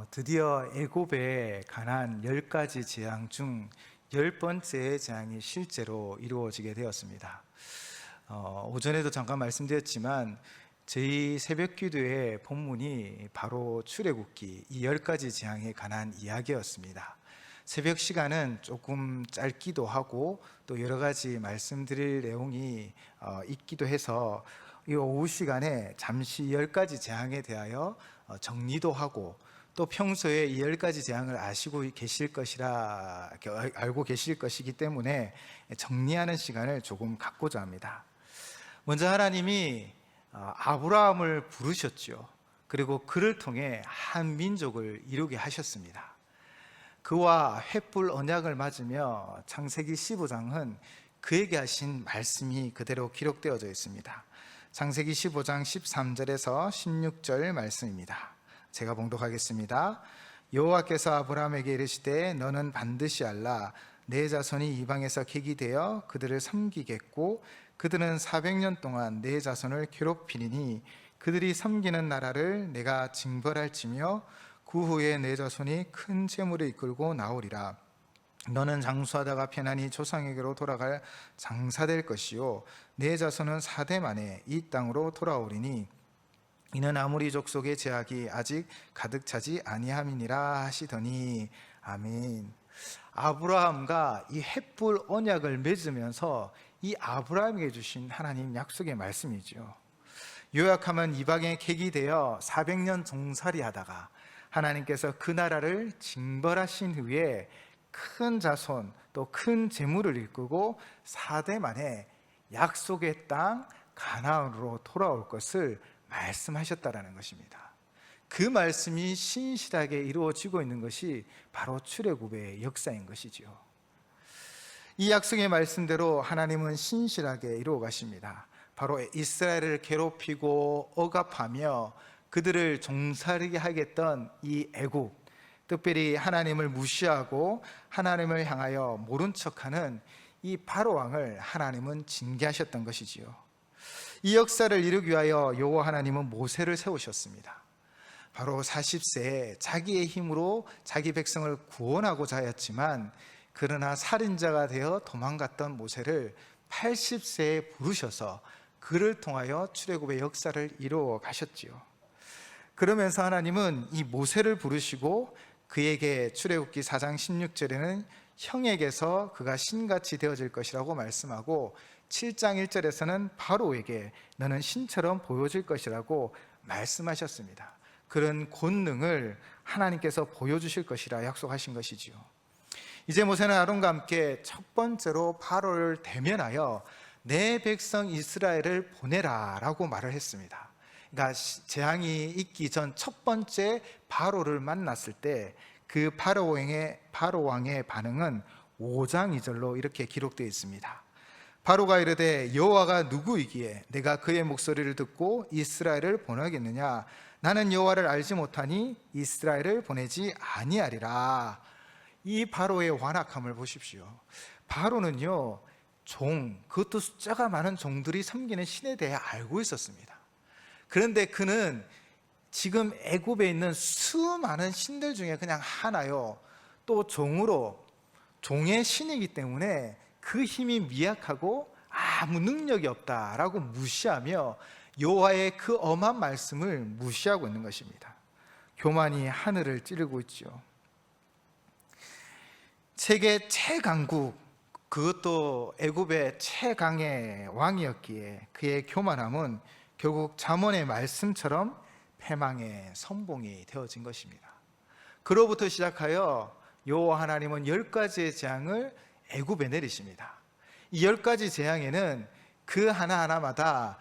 드디어 애굽에 관한 10가지 재앙 중 10번째 재앙이 실제로 이루어지게 되었습니다. 오전에도 잠깐 말씀드렸지만 저희 새벽 기도의 본문이 바로 출애굽기 이 10가지 재앙에 관한 이야기였습니다. 새벽 시간은 조금 짧기도 하고 또 여러 가지 말씀드릴 내용이 있기도 해서 이 오후 시간에 잠시 10가지 재앙에 대하여 정리도 하고 또 평소에 이 10가지 재앙을 알고 계실 것이기 때문에 정리하는 시간을 조금 갖고자 합니다. 먼저 하나님이 아브라함을 부르셨죠. 그리고 그를 통해 한 민족을 이루게 하셨습니다. 그와 횃불 언약을 맺으며 창세기 15장은 그에게 하신 말씀이 그대로 기록되어져 있습니다. 창세기 15장 13절에서 16절 말씀입니다. 제가 봉독하겠습니다. 여호와께서 아브라함에게 이르시되 너는 반드시 알라. 내 자손이 이방에서 객이 되어 그들을 섬기겠고 그들은 400년 동안 내 자손을 괴롭히리니 그들이 섬기는 나라를 내가 징벌할지며 그 후에 내 자손이 큰 재물을 이끌고 나오리라. 너는 장수하다가 편안히 조상에게로 돌아갈 장사될 것이요 내 자손은 4대 만에 이 땅으로 돌아오리니 이는 아무리 족속의 제약이 아직 가득 차지 아니함이니라 하시더니 아멘. 아브라함과 이 횃불 언약을 맺으면서 이 아브라함에게 주신 하나님 약속의 말씀이죠. 요약하면 이방의 객이 되어 400년 종살이 하다가 하나님께서 그 나라를 징벌하신 후에 큰 자손 또 큰 재물을 이끌고 4대 만에 약속의 땅 가나안으로 돌아올 것을 말씀하셨다라는 것입니다. 그 말씀이 신실하게 이루어지고 있는 것이 바로 출애굽의 역사인 것이죠. 이 약속의 말씀대로 하나님은 신실하게 이루어 가십니다. 바로 이스라엘을 괴롭히고 억압하며 그들을 종살이게 하겠던 이 애굽, 특별히 하나님을 무시하고 하나님을 향하여 모른 척하는 이 바로 왕을 하나님은 징계하셨던 것이지요. 이 역사를 이루기 위하여 여호와 하나님은 모세를 세우셨습니다. 바로 40세에 자기의 힘으로 자기 백성을 구원하고자 하였지만 그러나 살인자가 되어 도망갔던 모세를 80세에 부르셔서 그를 통하여 출애굽의 역사를 이루어 가셨지요. 그러면서 하나님은 이 모세를 부르시고 그에게 출애굽기 4장 16절에는 형에게서 그가 신같이 되어질 것이라고 말씀하고 7장 1절에서는 바로에게 너는 신처럼 보여질 것이라고 말씀하셨습니다. 그런 권능을 하나님께서 보여주실 것이라 약속하신 것이지요. 이제 모세는 아론과 함께 첫 번째로 바로를 대면하여 내 백성 이스라엘을 보내라 라고 말을 했습니다. 그러니까 재앙이 있기 전 첫 번째 바로를 만났을 때 그 바로 왕의 반응은 5장 2절로 이렇게 기록되어 있습니다. 바로가 이르되 여호와가 누구이기에 내가 그의 목소리를 듣고 이스라엘을 보내겠느냐? 나는 여호와를 알지 못하니 이스라엘을 보내지 아니하리라. 이 바로의 완악함을 보십시오. 바로는요, 그것도 숫자가 많은 종들이 섬기는 신에 대해 알고 있었습니다. 그런데 그는 지금 애굽에 있는 수많은 신들 중에 그냥 하나요. 또 종의 신이기 때문에 그 힘이 미약하고 아무 능력이 없다라고 무시하며 여호와의 그 엄한 말씀을 무시하고 있는 것입니다. 교만이 하늘을 찌르고 있죠. 세계 최강국, 그것도 애굽의 최강의 왕이었기에 그의 교만함은 결국 잠언의 말씀처럼 패망의 선봉이 되어진 것입니다. 그로부터 시작하여 여호와 하나님은 10가지의 재앙을 애굽에 내리십니다. 이 10가지 재앙에는 그 하나하나마다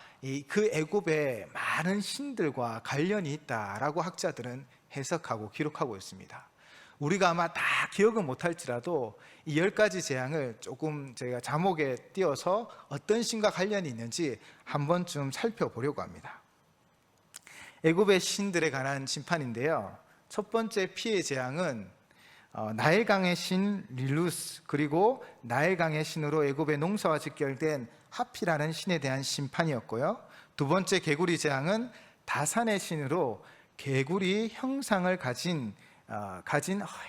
그 애굽의 많은 신들과 관련이 있다라고 학자들은 해석하고 기록하고 있습니다. 우리가 아마 다 기억은 못할지라도 이 10가지 재앙을 조금 제가 자목에 띄어서 어떤 신과 관련이 있는지 한 번쯤 살펴보려고 합니다. 애굽의 신들에 관한 심판인데요, 첫 번째 피해 재앙은 나일강의 신 릴루스, 그리고 나일강의 신으로 애굽의 농사와 직결된 하피라는 신에 대한 심판이었고요, 두 번째 개구리 재앙은 다산의 신으로 개구리 형상을 가진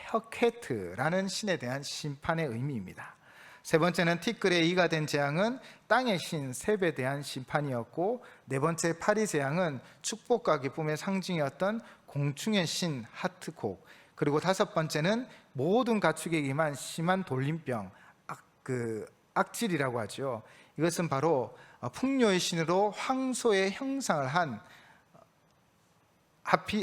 혀케트라는 신에 대한 심판의 의미입니다. 세 번째는 티끌의 이가 된 재앙은 땅의 신 셋에 대한 심판이었고, 네 번째 파리 재앙은 축복과 기쁨의 상징이었던 공충의 신 하트콕, 그리고 다섯 번째는 모든 가축에게만 심한 돌림병, 악질이라고 하죠. 이것은 바로 풍요의 신으로 황소의 형상을 한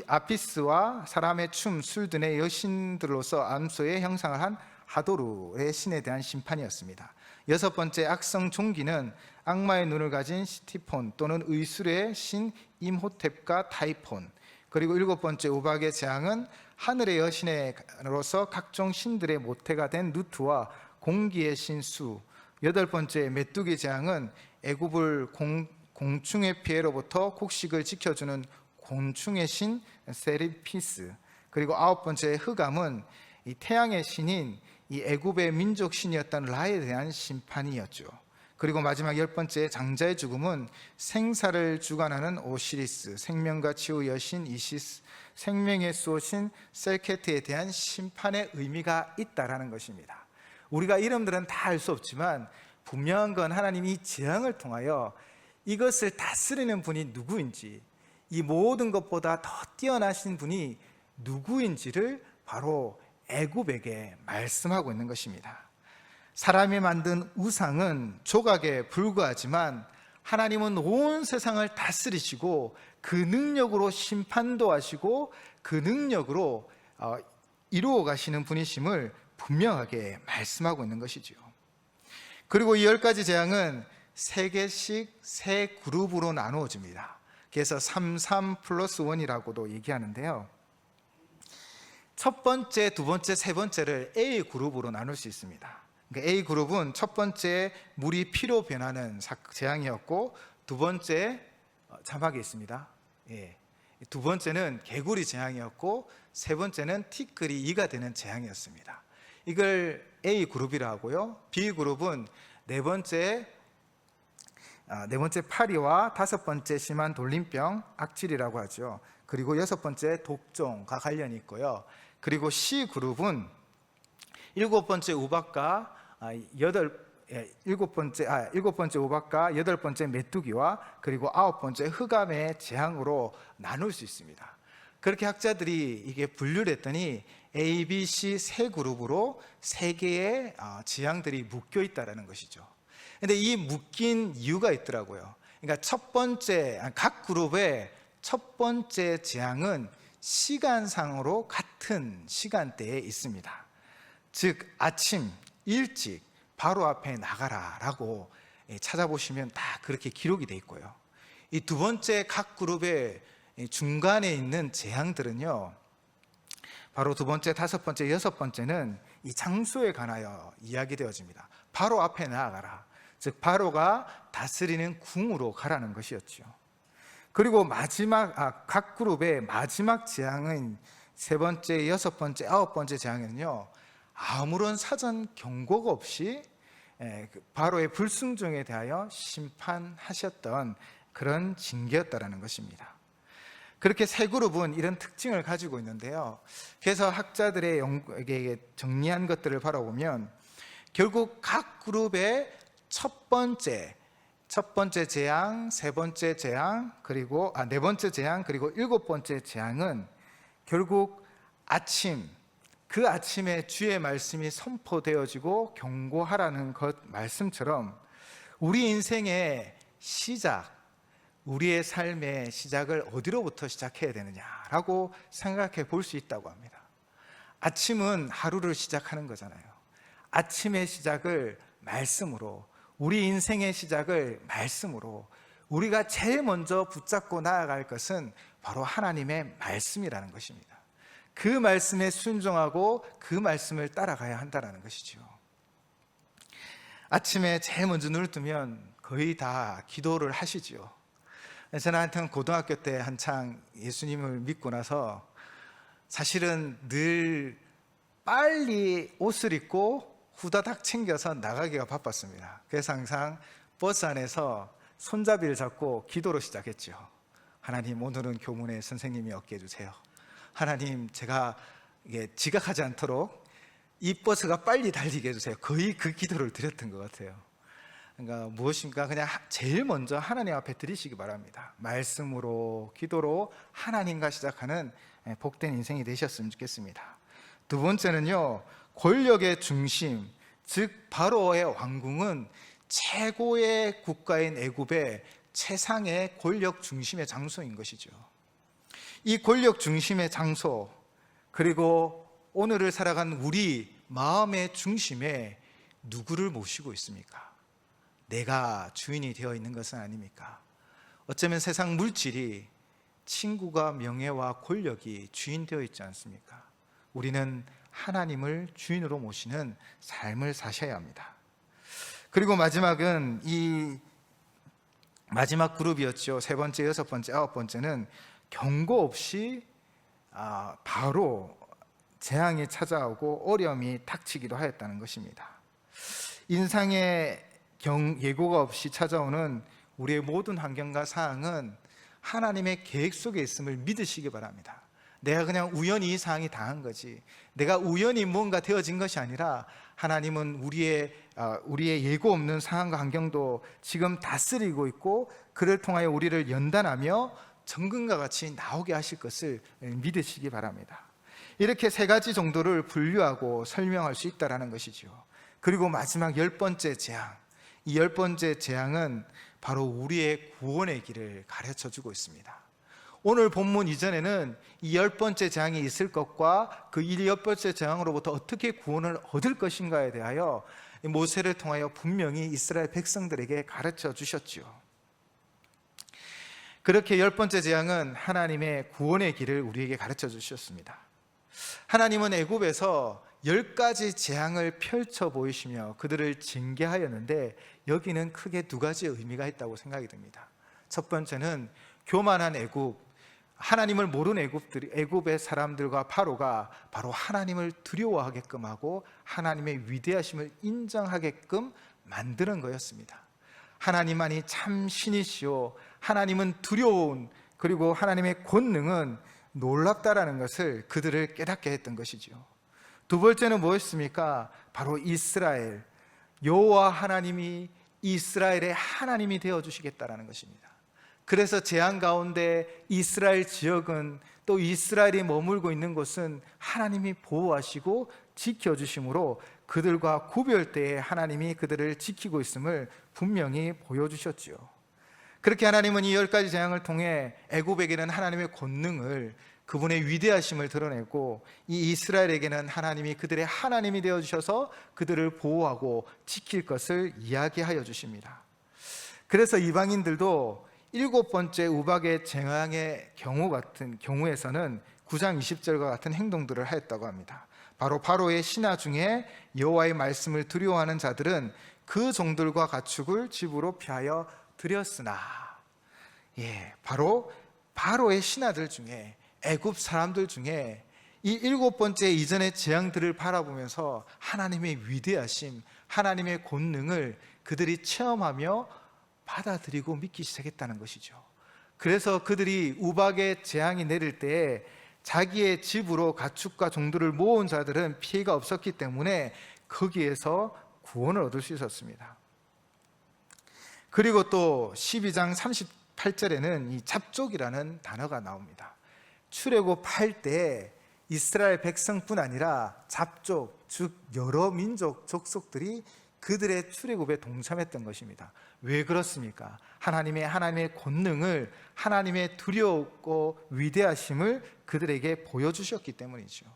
아피스와 사람의 춤, 술 등의 여신들로서 암소의 형상을 한 하도르의 신에 대한 심판이었습니다. 여섯 번째 악성 종기는 악마의 눈을 가진 시티폰 또는 의술의 신 임호텝과 타이폰, 그리고 일곱 번째 우박의 재앙은 하늘의 여신으로서 각종 신들의 모태가 된 누트와 공기의 신 수, 여덟 번째 메뚜기 재앙은 애굽을 공충의 피해로부터 곡식을 지켜주는 곤충의 신 세리피스, 그리고 아홉 번째 흑암은 이 태양의 신인 이 애굽의 민족 신이었던 라에 대한 심판이었죠. 그리고 마지막 열 번째 장자의 죽음은 생사를 주관하는 오시리스, 생명과 치유 여신 이시스, 생명의 수호신 셀케트에 대한 심판의 의미가 있다라는 것입니다. 우리가 이름들은 다 알 수 없지만 분명한 건 하나님이 이 재앙을 통하여 이것을 다스리는 분이 누구인지, 이 모든 것보다 더 뛰어나신 분이 누구인지를 바로 애굽에게 말씀하고 있는 것입니다. 사람이 만든 우상은 조각에 불과하지만 하나님은 온 세상을 다스리시고 그 능력으로 심판도 하시고 그 능력으로 이루어 가시는 분이심을 분명하게 말씀하고 있는 것이죠. 그리고 이 10가지 재앙은 3개씩 3그룹으로 나누어집니다. 그래서 33+1이라고도 얘기하는데요, 첫 번째, 두 번째, 세 번째를 A그룹으로 나눌 수 있습니다. 그러니까 A그룹은 첫 번째 물이 피로 변하는 재앙이었고, 두 번째 자막에 있습니다. 두 번째는 개구리 재앙이었고, 세 번째는 티끌이 이가 되는 재앙이었습니다. 이걸 A그룹이라 하고요, B그룹은 네 번째 파리와 다섯 번째 심한 돌림병, 악질이라고 하죠. 그리고 여섯 번째 독종과 관련이 있고요. 그리고 C그룹은 일곱 번째 우박과 일곱 번째 우박과 여덟 번째 메뚜기와 그리고 아홉 번째 흑암의 재앙으로 나눌 수 있습니다. 그렇게 학자들이 이게 분류를 했더니 A, B, C 세 그룹으로 세 개의 재앙들이 묶여 있다는 것이죠. 근데 이 묶인 이유가 있더라고요. 그러니까 각 그룹의 첫 번째 재앙은 시간상으로 같은 시간대에 있습니다. 즉 아침 일찍 바로 앞에 나가라라고 찾아보시면 다 그렇게 기록이 돼 있고요. 이 두 번째 각 그룹의 중간에 있는 재앙들은요, 바로 두 번째, 다섯 번째, 여섯 번째는 이 장소에 관하여 이야기되어집니다. 바로 앞에 나아가라, 즉 바로가 다스리는 궁으로 가라는 것이었죠. 그리고 각 그룹의 마지막 재앙은 세 번째, 여섯 번째, 아홉 번째 재앙에는요, 아무런 사전 경고가 없이 바로의 불순종에 대하여 심판하셨던 그런 징계였다라는 것입니다. 그렇게 세 그룹은 이런 특징을 가지고 있는데요, 그래서 학자들의 연구에게 정리한 것들을 바라보면 결국 각 그룹의 첫 번째 재앙, 세 번째 재앙, 그리고 네 번째 재앙, 그리고 일곱 번째 재앙은 결국 그 아침에 주의 말씀이 선포되어지고 경고하라는 것 말씀처럼 우리 인생의 시작, 우리의 삶의 시작을 어디로부터 시작해야 되느냐라고 생각해 볼 수 있다고 합니다. 아침은 하루를 시작하는 거잖아요. 아침의 시작을 말씀으로, 우리 인생의 시작을 말씀으로, 우리가 제일 먼저 붙잡고 나아갈 것은 바로 하나님의 말씀이라는 것입니다. 그 말씀에 순종하고 그 말씀을 따라가야 한다는 것이죠. 아침에 제일 먼저 눈을 뜨면 거의 다 기도를 하시죠. 저는 고등학교 때 한창 예수님을 믿고 나서 사실은 늘 빨리 옷을 입고 후다닥 챙겨서 나가기가 바빴습니다. 그래서 항상 버스 안에서 손잡이를 잡고 기도로 시작했죠. 하나님, 오늘은 교문에 선생님이 없게 해주세요. 하나님, 제가 지각하지 않도록 이 버스가 빨리 달리게 해주세요. 거의 그 기도를 드렸던 것 같아요. 그러니까 무엇인가 그냥 제일 먼저 하나님 앞에 드리시기 바랍니다. 말씀으로, 기도로 하나님과 시작하는 복된 인생이 되셨으면 좋겠습니다. 두 번째는요, 권력의 중심, 즉 바로의 왕궁은 최고의 국가인 애굽의 최상의 권력 중심의 장소인 것이죠. 이 권력 중심의 장소, 그리고 오늘을 살아간 우리 마음의 중심에 누구를 모시고 있습니까? 내가 주인이 되어 있는 것은 아닙니까? 어쩌면 세상 물질이, 친구가, 명예와 권력이 주인 되어 있지 않습니까? 우리는 하나님을 주인으로 모시는 삶을 사셔야 합니다. 그리고 마지막은 이 마지막 그룹이었죠. 세 번째, 여섯 번째, 아홉 번째는 경고 없이 바로 재앙이 찾아오고 어려움이 닥치기도 하였다는 것입니다. 인상의 예고가 없이 찾아오는 우리의 모든 환경과 상황은 하나님의 계획 속에 있음을 믿으시기 바랍니다. 내가 그냥 우연히 이 상황이 당한 거지, 내가 우연히 뭔가 되어진 것이 아니라 하나님은 우리의 예고 없는 상황과 환경도 지금 다스리고 있고, 그를 통하여 우리를 연단하며 정금과 같이 나오게 하실 것을 믿으시기 바랍니다. 이렇게 세 가지 정도를 분류하고 설명할 수 있다는 것이죠. 그리고 마지막 열 번째 재앙, 이 열 번째 재앙은 바로 우리의 구원의 길을 가르쳐 주고 있습니다. 오늘 본문 이전에는 이 열 번째 재앙이 있을 것과 그 열 번째 재앙으로부터 어떻게 구원을 얻을 것인가에 대하여 모세를 통하여 분명히 이스라엘 백성들에게 가르쳐 주셨지요. 그렇게 열 번째 재앙은 하나님의 구원의 길을 우리에게 가르쳐 주셨습니다. 하나님은 애굽에서 10가지 재앙을 펼쳐 보이시며 그들을 징계하였는데, 여기는 크게 두 가지 의미가 있다고 생각이 듭니다. 첫 번째는 교만한 애굽, 하나님을 모르는 애굽의 사람들과 바로가 바로 하나님을 두려워하게끔 하고 하나님의 위대하심을 인정하게끔 만드는 거였습니다. 하나님만이 참 신이시오, 하나님은 두려운, 그리고 하나님의 권능은 놀랍다라는 것을 그들을 깨닫게 했던 것이죠. 두 번째는 무엇입니까? 바로 이스라엘, 여호와 하나님이 이스라엘의 하나님이 되어주시겠다라는 것입니다. 그래서 재앙 가운데 이스라엘 지역은, 또 이스라엘이 머물고 있는 곳은 하나님이 보호하시고 지켜주심으로 그들과 구별되어 하나님이 그들을 지키고 있음을 분명히 보여주셨지요. 그렇게 하나님은 이 10가지 재앙을 통해 애굽에게는 하나님의 권능을, 그분의 위대하심을 드러내고, 이 이스라엘에게는 하나님이 그들의 하나님이 되어주셔서 그들을 보호하고 지킬 것을 이야기하여 주십니다. 그래서 이방인들도 7번째 우박의 재앙의 경우에서는 9장 20절과 같은 행동들을 하였다고 합니다. 바로 바로의 신하 중에 여호와의 말씀을 두려워하는 자들은 그 종들과 가축을 집으로 피하여 드렸으나, 바로 바로의 신하들 중에, 애굽 사람들 중에 이 7번째 이전의 재앙들을 바라보면서 하나님의 위대하심, 하나님의 권능을 그들이 체험하며 받아들이고 믿기 시작했다는 것이죠. 그래서 그들이 우박의 재앙이 내릴 때에 자기의 집으로 가축과 종들을 모은 자들은 피해가 없었기 때문에 거기에서 구원을 얻을 수 있었습니다. 그리고 또 12장 38절에는 이 잡족이라는 단어가 나옵니다. 출애굽 8때 이스라엘 백성뿐 아니라 잡족, 즉 여러 민족 족속들이 그들의 출애굽에 동참했던 것입니다. 왜 그렇습니까? 하나님의 권능을, 하나님의 두렵고 위대하심을 그들에게 보여주셨기 때문이죠.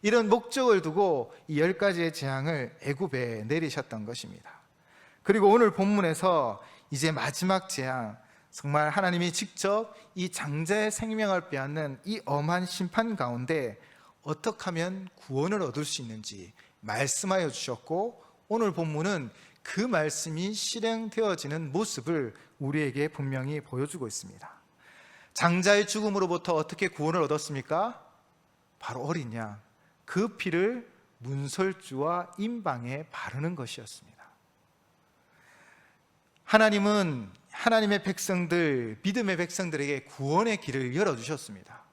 이런 목적을 두고 이 10가지의 재앙을 애굽에 내리셨던 것입니다. 그리고 오늘 본문에서 이제 마지막 재앙, 정말 하나님이 직접 이 장자의 생명을 빼앗는 이 엄한 심판 가운데 어떻게 하면 구원을 얻을 수 있는지 말씀하여 주셨고, 오늘 본문은 그 말씀이 실행되어지는 모습을 우리에게 분명히 보여주고 있습니다. 장자의 죽음으로부터 어떻게 구원을 얻었습니까? 바로 어린 양, 그 피를 문설주와 임방에 바르는 것이었습니다. 하나님은 하나님의 백성들, 믿음의 백성들에게 구원의 길을 열어주셨습니다.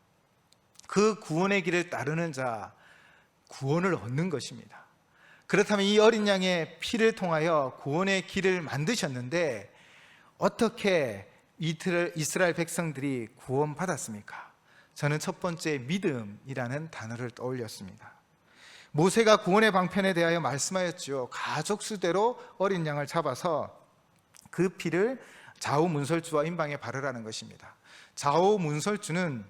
그 구원의 길을 따르는 자, 구원을 얻는 것입니다. 그렇다면 이 어린 양의 피를 통하여 구원의 길을 만드셨는데 어떻게 이스라엘 백성들이 구원받았습니까? 저는 첫 번째 믿음이라는 단어를 떠올렸습니다. 모세가 구원의 방편에 대하여 말씀하였죠. 가족 수대로 어린 양을 잡아서 그 피를 좌우 문설주와 임방에 바르라는 것입니다. 좌우 문설주는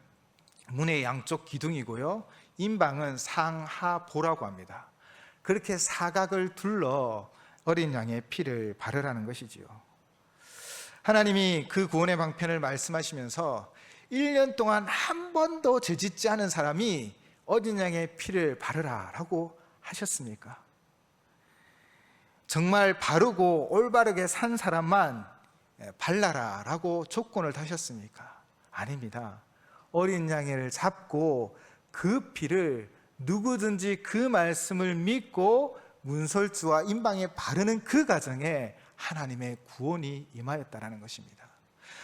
문의 양쪽 기둥이고요, 임방은 상하보라고 합니다. 그렇게 사각을 둘러 어린 양의 피를 바르라는 것이지요. 하나님이 그 구원의 방편을 말씀하시면서 1년 동안 한 번도 죄짓지 않은 사람이 어린 양의 피를 바르라라고 하셨습니까? 정말 바르고 올바르게 산 사람만 발라라라고 조건을 다셨습니까? 아닙니다. 어린 양을 잡고 그 피를 누구든지 그 말씀을 믿고 문설주와 임방에 바르는 그 과정에 하나님의 구원이 임하였다라는 것입니다.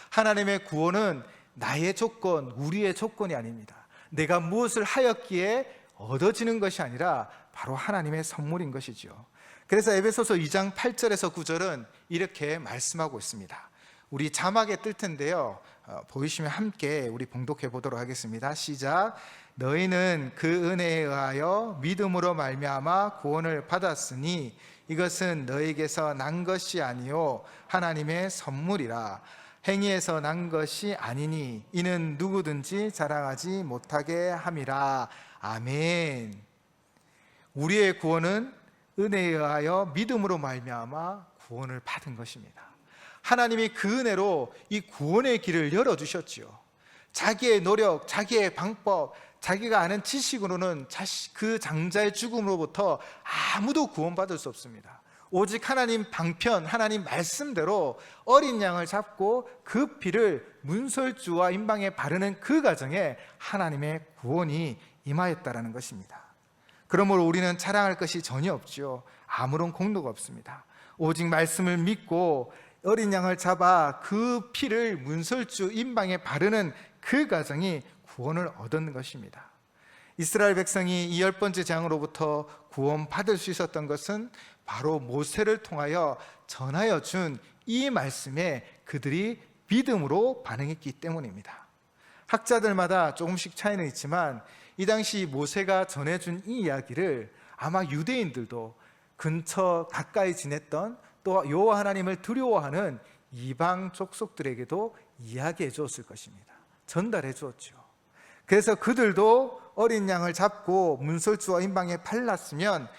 하나님의 구원은 나의 조건, 우리의 조건이 아닙니다. 내가 무엇을 하였기에 얻어지는 것이 아니라 바로 하나님의 선물인 것이죠. 그래서 에베소서 2장 8절에서 9절은 이렇게 말씀하고 있습니다. 우리 자막에 뜰 텐데요, 보이시면 함께 우리 봉독해 보도록 하겠습니다. 시작. 너희는 그 은혜에 의하여 믿음으로 말미암아 구원을 받았으니 이것은 너희에게서 난 것이 아니요 하나님의 선물이라. 행위에서 난 것이 아니니 이는 누구든지 자랑하지 못하게 함이라. 아멘. 우리의 구원은 은혜에 의하여 믿음으로 말미암아 구원을 받은 것입니다. 하나님이 그 은혜로 이 구원의 길을 열어주셨지요. 자기의 노력, 자기의 방법, 자기가 아는 지식으로는 그 장자의 죽음으로부터 아무도 구원받을 수 없습니다. 오직 하나님 방편, 하나님 말씀대로 어린 양을 잡고 그 피를 문설주와 임방에 바르는 그 과정에 하나님의 구원이 임하였다라는 것입니다. 그러므로 우리는 자랑할 것이 전혀 없죠. 아무런 공로가 없습니다. 오직 말씀을 믿고 어린 양을 잡아 그 피를 문설주 임방에 바르는 그 과정이 구원을 얻는 것입니다. 이스라엘 백성이 이 10번째 재앙으로부터 구원받을 수 있었던 것은 바로 모세를 통하여 전하여 준 이 말씀에 그들이 믿음으로 반응했기 때문입니다. 학자들마다 조금씩 차이는 있지만 이 당시 모세가 전해준 이 이야기를 아마 유대인들도 근처 가까이 지냈던 또 여호와 하나님을 두려워하는 이방 족속들에게도 이야기해 주었을 것입니다. 전달해 주었죠. 그래서 그들도 어린 양을 잡고 문설주와 임방에 발랐으면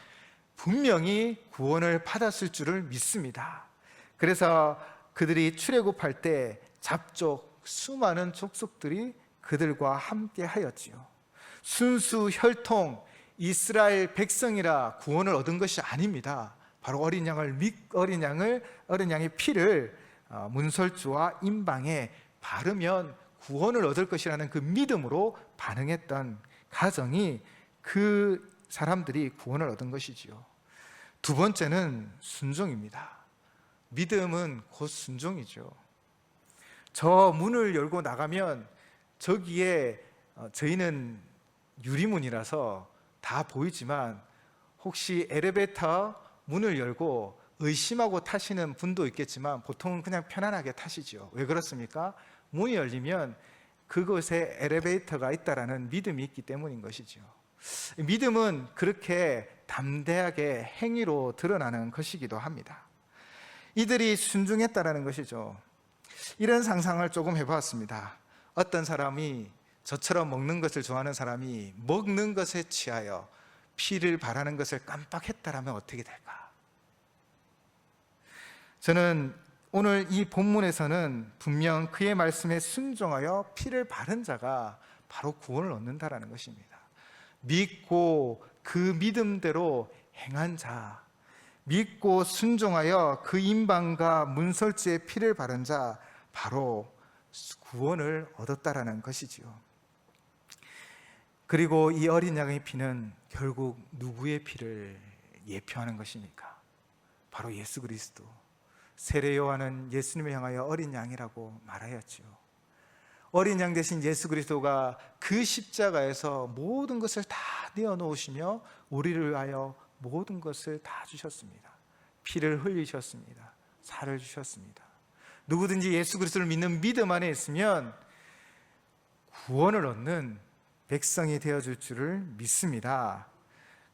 분명히 구원을 받았을 줄을 믿습니다. 그래서 그들이 출애굽할 때 잡족 수많은 족속들이 그들과 함께 하였지요. 순수 혈통 이스라엘 백성이라 구원을 얻은 것이 아닙니다. 바로 어린 양의 피를 문설주와 임방에 바르면 구원을 얻을 것이라는 그 믿음으로 반응했던 가정이 그 사람들이 구원을 얻은 것이지요. 두 번째는 순종입니다. 믿음은 곧 순종이죠. 저 문을 열고 나가면 저기에 저희는 유리문이라서 다 보이지만 혹시 엘리베이터 문을 열고 의심하고 타시는 분도 있겠지만 보통은 그냥 편안하게 타시죠. 왜 그렇습니까? 문이 열리면 그곳에 엘리베이터가 있다라는 믿음이 있기 때문인 것이죠. 믿음은 그렇게 담대하게 행위로 드러나는 것이기도 합니다. 이들이 순종했다라는 것이죠. 이런 상상을 조금 해보았습니다. 어떤 사람이 저처럼 먹는 것을 좋아하는 사람이 먹는 것에 취하여 피를 바라는 것을 깜빡했다라면 어떻게 될까? 저는 오늘 이 본문에서는 분명 그의 말씀에 순종하여 피를 바른 자가 바로 구원을 얻는다라는 것입니다. 믿고 그 믿음대로 행한 자, 믿고 순종하여 그 임방과 문설주의 피를 바른 자, 바로 구원을 얻었다라는 것이지요. 그리고 이 어린 양의 피는 결국 누구의 피를 예표하는 것입니까? 바로 예수 그리스도, 세례 요한은 예수님을 향하여 어린 양이라고 말하였지요. 어린 양 대신 예수 그리스도가 그 십자가에서 모든 것을 다 내어놓으시며 우리를 위하여 모든 것을 다 주셨습니다. 피를 흘리셨습니다. 살을 주셨습니다. 누구든지 예수 그리스도를 믿는 믿음 안에 있으면 구원을 얻는 백성이 되어줄 줄을 믿습니다.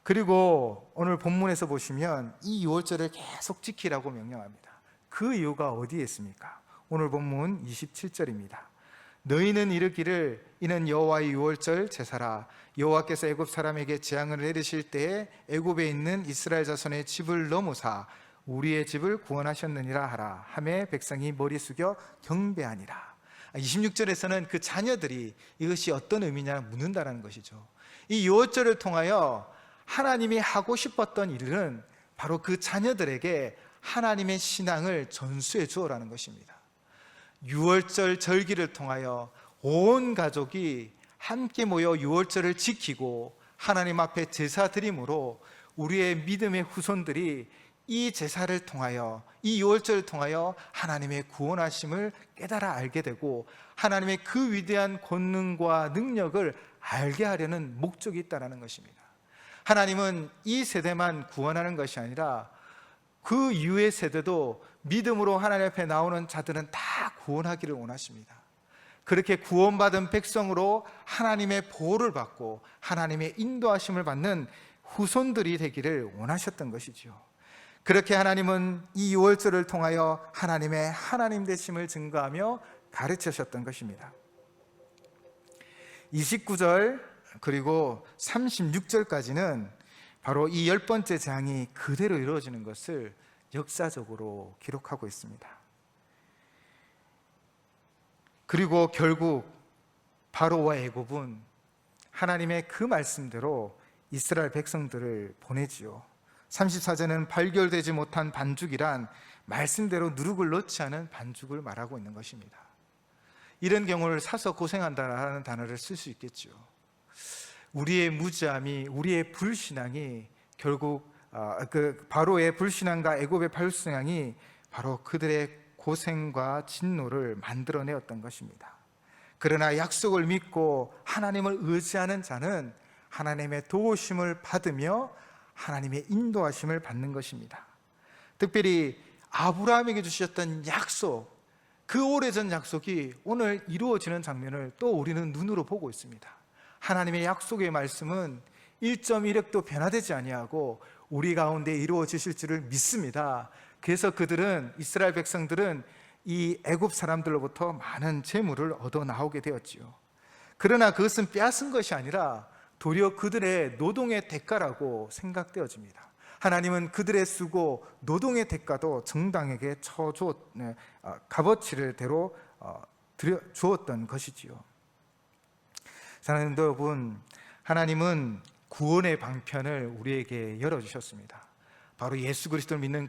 그리고 오늘 본문에서 보시면 이 유월절을 계속 지키라고 명령합니다. 그 이유가 어디에 있습니까? 오늘 본문 27절입니다. 너희는 이르기를 이는 여호와의 유월절 제사라. 여호와께서 애굽 사람에게 재앙을 내리실 때에 애굽에 있는 이스라엘 자손의 집을 넘으사 우리의 집을 구원하셨느니라 하라 하매 백성이 머리 숙여 경배하니라. 26절에서는 그 자녀들이 이것이 어떤 의미냐 묻는다는 것이죠. 이 유월절을 통하여 하나님이 하고 싶었던 일은 바로 그 자녀들에게 하나님의 신앙을 전수해 주어라는 것입니다. 유월절 절기를 통하여 온 가족이 함께 모여 유월절을 지키고 하나님 앞에 제사 드림으로 우리의 믿음의 후손들이 이 제사를 통하여, 이 유월절을 통하여 하나님의 구원하심을 깨달아 알게 되고 하나님의 그 위대한 권능과 능력을 알게 하려는 목적이 있다는 것입니다. 하나님은 이 세대만 구원하는 것이 아니라 그 이후의 세대도 믿음으로 하나님 앞에 나오는 자들은 다 구원하기를 원하십니다. 그렇게 구원받은 백성으로 하나님의 보호를 받고 하나님의 인도하심을 받는 후손들이 되기를 원하셨던 것이죠. 그렇게 하나님은 이 유월절을 통하여 하나님의 하나님 되심을 증거하며 가르치셨던 것입니다. 29절 그리고 36절까지는 바로 이 10번째 재앙이 그대로 이루어지는 것을 역사적으로 기록하고 있습니다. 그리고 결국 바로와 애굽은 하나님의 그 말씀대로 이스라엘 백성들을 보내지요. 34절은 발견되지 못한 반죽이란 말씀대로 누룩을 넣지 않은 반죽을 말하고 있는 것입니다. 이런 경우를 사서 고생한다라는 단어를 쓸 수 있겠죠. 우리의 무지함이, 우리의 불신앙이 결국 바로의 불신앙과 애굽의 불신앙이 바로 그들의 고생과 진노를 만들어내었던 것입니다. 그러나 약속을 믿고 하나님을 의지하는 자는 하나님의 도우심을 받으며 하나님의 인도하심을 받는 것입니다. 특별히 아브라함에게 주셨던 약속, 그 오래전 약속이 오늘 이루어지는 장면을 또 우리는 눈으로 보고 있습니다. 하나님의 약속의 말씀은 1.1획도 변화되지 아니하고 우리 가운데 이루어지실 줄을 믿습니다. 그래서 그들은, 이스라엘 백성들은 이 애굽 사람들로부터 많은 재물을 얻어 나오게 되었지요. 그러나 그것은 빼앗은 것이 아니라 도리어 그들의 노동의 대가라고 생각되어집니다. 하나님은 그들의 수고, 노동의 대가도 정당에게 값어치를 대로 주었던 것이지요. 사랑하는 여러분, 하나님은 구원의 방편을 우리에게 열어주셨습니다. 바로 예수 그리스도를 믿는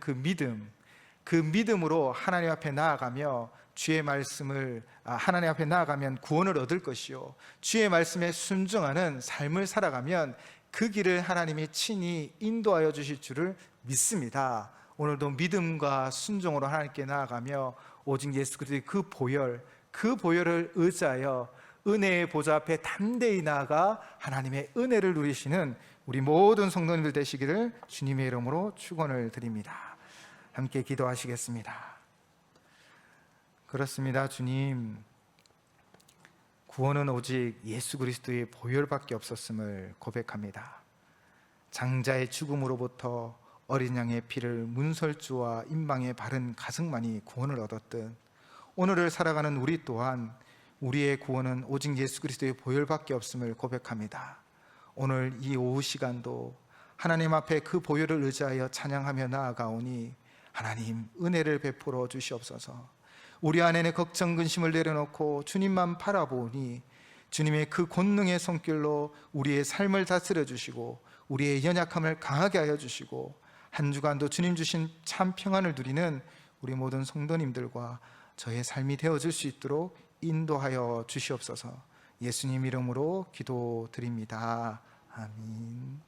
그 믿음으로 하나님 앞에 나아가며 주의 말씀을 하나님 앞에 나아가면 구원을 얻을 것이요, 주의 말씀에 순종하는 삶을 살아가면 그 길을 하나님이 친히 인도하여 주실 줄을 믿습니다. 오늘도 믿음과 순종으로 하나님께 나아가며 오직 예수 그리스도의 그 보혈을 의지하여 은혜의 보좌 앞에 담대히 나아가 하나님의 은혜를 누리시는 우리 모든 성도님들 되시기를 주님의 이름으로 축원을 드립니다. 함께 기도하시겠습니다. 그렇습니다. 주님, 구원은 오직 예수 그리스도의 보혈밖에 없었음을 고백합니다. 장자의 죽음으로부터 어린 양의 피를 문설주와 임방에 바른 가슴만이 구원을 얻었듯 오늘을 살아가는 우리 또한 우리의 구원은 오직 예수 그리스도의 보혈밖에 없음을 고백합니다. 오늘 이 오후 시간도 하나님 앞에 그 보혈을 의지하여 찬양하며 나아가오니 하나님 은혜를 베풀어 주시옵소서. 우리 안에는 걱정 근심을 내려놓고 주님만 바라보니 주님의 그 권능의 손길로 우리의 삶을 다스려 주시고 우리의 연약함을 강하게 하여 주시고 한 주간도 주님 주신 참 평안을 누리는 우리 모든 성도님들과 저의 삶이 되어질 수 있도록 인도하여 주시옵소서. 예수님 이름으로 기도드립니다. 아멘.